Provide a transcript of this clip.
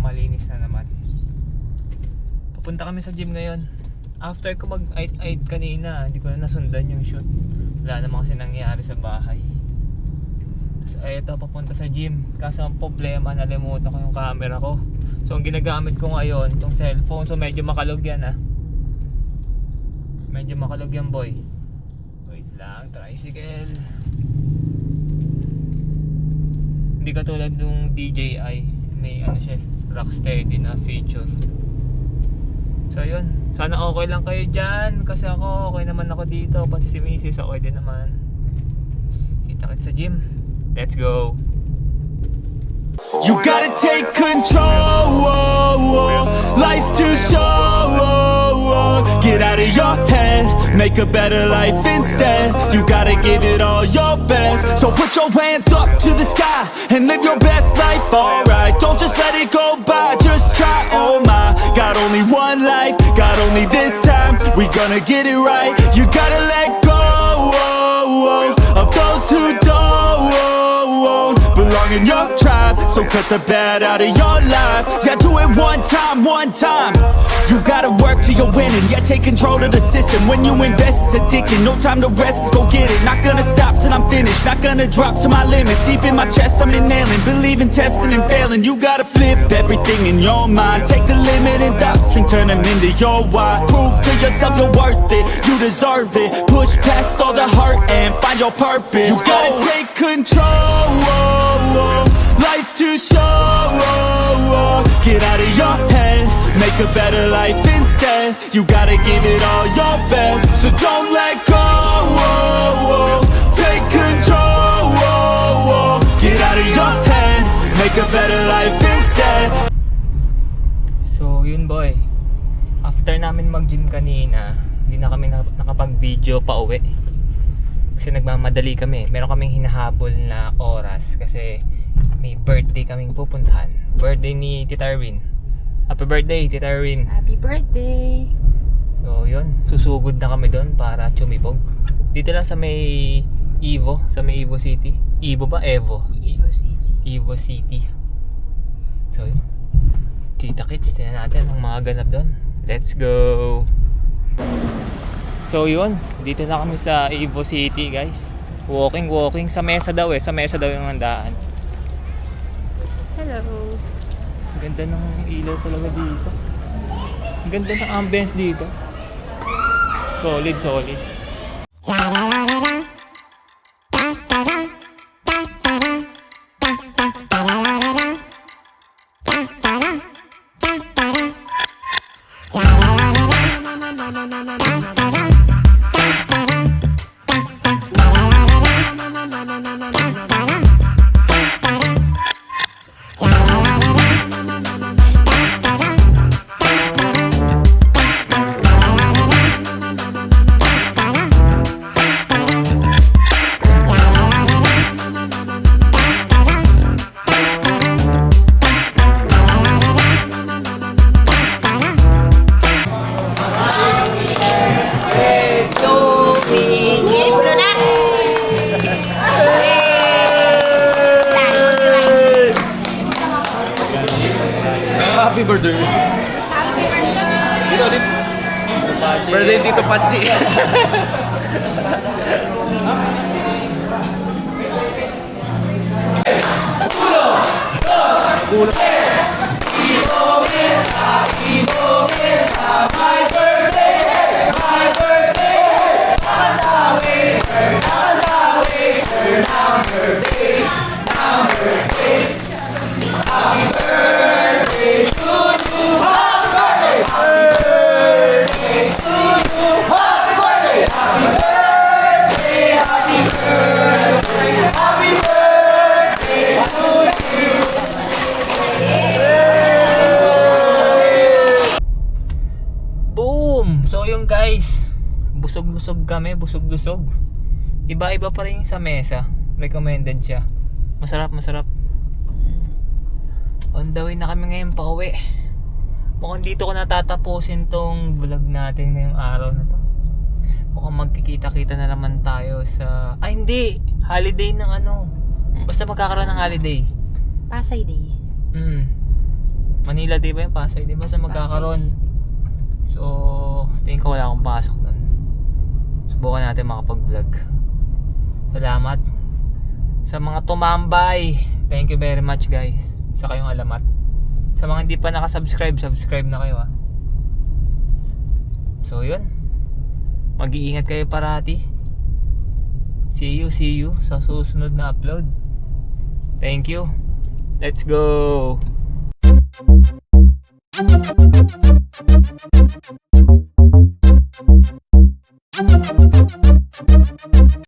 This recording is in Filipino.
malinis na naman. Pupunta kami sa gym ngayon. After ko mag-ait kanina, hindi ko na nasundan yung shoot. Wala naman kasi nangyari sa bahay. So eto, papunta sa gym. Kaso ang problema, nalimutan ko yung camera ko. So ang ginagamit ko ngayon, itong cellphone. So medyo makalog yan ha. Medyo makalog yan boy. Wait lang, tricycle. Hindi katulad nung DJI. May ano siya, rocksteady na feature. So yun, sana okay lang kayo dyan. Kasi ako, okay naman ako dito. Pati si Mrs. okay din naman. Kita-kits sa gym. Let's go. You gotta take control. Life's too short. Get out of your head, make a better life instead. You gotta give it all your best. So put your hands up to the sky and live your best life, alright. Don't just let it go by, just try, oh my. Got only one life, got only this time. We gonna get it right. You gotta let go of those who don't belong in your tribe. So cut the bad out of your life. Yeah, do it one time, one time. You gotta work till you're winning. Yeah, take control of the system. When you invest, it's addicting. No time to rest, let's go get it. Not gonna stop till I'm finished. Not gonna drop to my limits. Deep in my chest, I'm inhaling. Believe in testing and failing. You gotta flip everything in your mind. Take the limiting thoughts and turn them into your why. Prove to yourself you're worth it. You deserve it. Push past all the hurt and find your purpose. You gotta take control. Life's too short. Get out of your head, make a better life instead. You gotta give it all your best. So don't let go. Take control. Get out of your head, make a better life instead. So yun boy, after namin mag-gym kanina, hindi na kami nakapag-video pa uwi. Kasi nagmamadali kami. Meron kaming hinahabol na oras kasi may birthday kaming pupuntahan. Birthday ni Tita Erwin. Happy birthday, Tita Erwin. Happy birthday! So yun, susugod na kami doon para chumibog. Dito lang sa may Evo, sa may Evo City. Evo ba? Evo? Evo City. Evo City. So yun, kita-kits, tingnan natin ang mga ganap doon. Let's go! So yun, dito na kami sa Evo City guys. Walking sa mesa daw sa mesa daw yung handaan. Hello! Ang ganda ng ilaw talaga dito. Ang ganda ng ambience dito. Solid. Happy birthday! Dito. Birthday Tito Pachi. Boom! So yung guys, busog-lusog kami, busog-lusog. Iba-iba pa rin sa mesa. Recommended siya. Masarap. On the way na kami ngayon pa uwi. Mukhang dito ko natatapusin tong vlog natin ngayong araw na to. Mukhang magkikita-kita na naman tayo sa... Ay hindi! Holiday ng ano. Basta magkakaroon ng holiday. Pasay Day. Manila, di ba yung Pasay? Di ba sa magkakaroon? So, tingin ko wala akong pasok nun. Subukan natin makapag-vlog. Salamat sa mga tumambay. Thank you very much guys. Sa kayong alamat. Sa mga hindi pa nakasubscribe, subscribe na kayo So yun, mag-iingat kayo parati. See you sa susunod na upload. Thank you. Let's go.